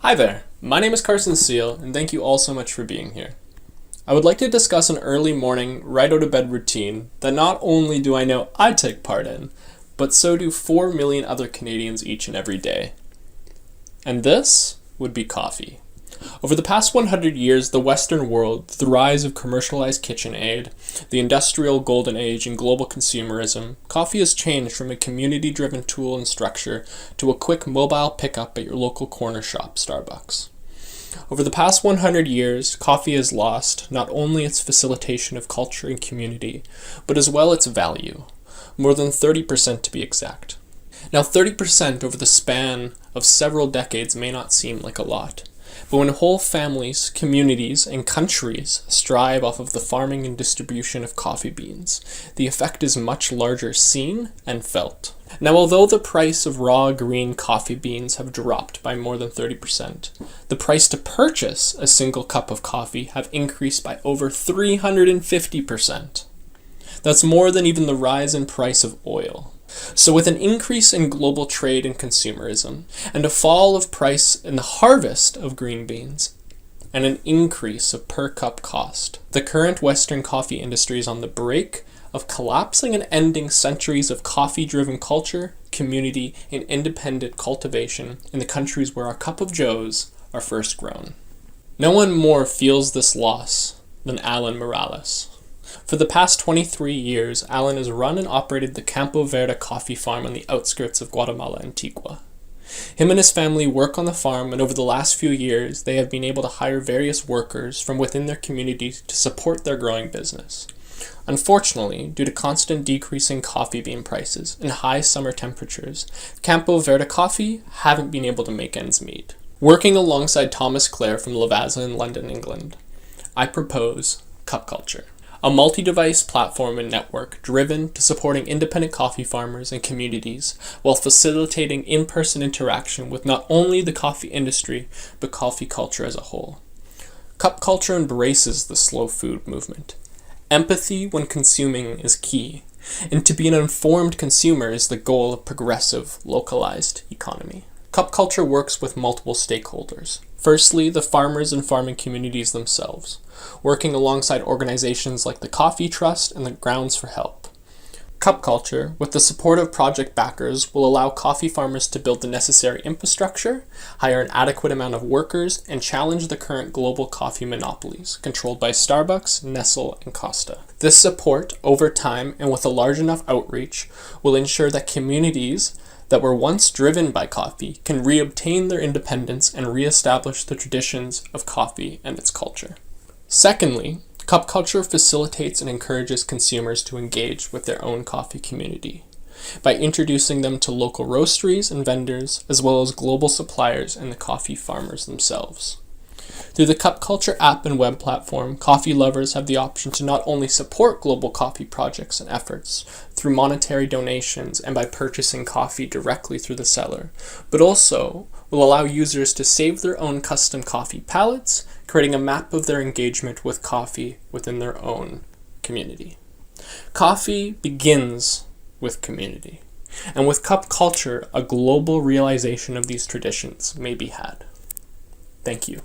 Hi there, my name is Carson Seal, and thank you all so much for being here. I would like to discuss an early morning, right out of bed routine that not only do I know I take part in, but so do 4 million other Canadians each and every day. And this would be coffee. Over the past 100 years, the Western world, the rise of commercialized KitchenAid, the industrial golden age, and global consumerism, coffee has changed from a community-driven tool and structure to a quick mobile pickup at your local corner shop, Starbucks. Over the past 100 years, coffee has lost not only its facilitation of culture and community, but as well its value, more than 30% to be exact. Now, 30% over the span of several decades may not seem like a lot, but when whole families, communities, and countries strive off of the farming and distribution of coffee beans, the effect is much larger seen and felt. Now, although the price of raw green coffee beans have dropped by more than 30%, the price to purchase a single cup of coffee have increased by over 350%. That's more than even the rise in price of oil. So with an increase in global trade and consumerism, and a fall of price in the harvest of green beans, and an increase of per cup cost, the current Western coffee industry is on the brink of collapsing and ending centuries of coffee-driven culture, community, and independent cultivation in the countries where our cup of joes are first grown. No one more feels this loss than Alan Morales. For the past 23 years, Alan has run and operated the Campo Verde coffee farm on the outskirts of Guatemala, Antigua. Him and his family work on the farm, and over the last few years, they have been able to hire various workers from within their community to support their growing business. Unfortunately, due to constant decreasing coffee bean prices and high summer temperatures, Campo Verde coffee haven't been able to make ends meet. Working alongside Thomas Clare from Lavazza in London, England, I propose Cup Culture, a multi-device platform and network driven to supporting independent coffee farmers and communities while facilitating in-person interaction with not only the coffee industry, but coffee culture as a whole. Cup Culture embraces the slow food movement. Empathy when consuming is key, and to be an informed consumer is the goal of progressive, localized economy. Cup Culture works with multiple stakeholders. Firstly, the farmers and farming communities themselves, working alongside organizations like the Coffee Trust and the Grounds for Help. Cup Culture, with the support of project backers, will allow coffee farmers to build the necessary infrastructure, hire an adequate amount of workers, and challenge the current global coffee monopolies, controlled by Starbucks, Nestle, and Costa. This support, over time and with a large enough outreach, will ensure that communities that were once driven by coffee can reobtain their independence and reestablish the traditions of coffee and its culture. Secondly, Cup Culture facilitates and encourages consumers to engage with their own coffee community by introducing them to local roasteries and vendors, as well as global suppliers and the coffee farmers themselves. Through the Cup Culture app and web platform, coffee lovers have the option to not only support global coffee projects and efforts through monetary donations and by purchasing coffee directly through the seller, but also will allow users to save their own custom coffee palettes, creating a map of their engagement with coffee within their own community. Coffee begins with community, and with Cup Culture, a global realization of these traditions may be had. Thank you.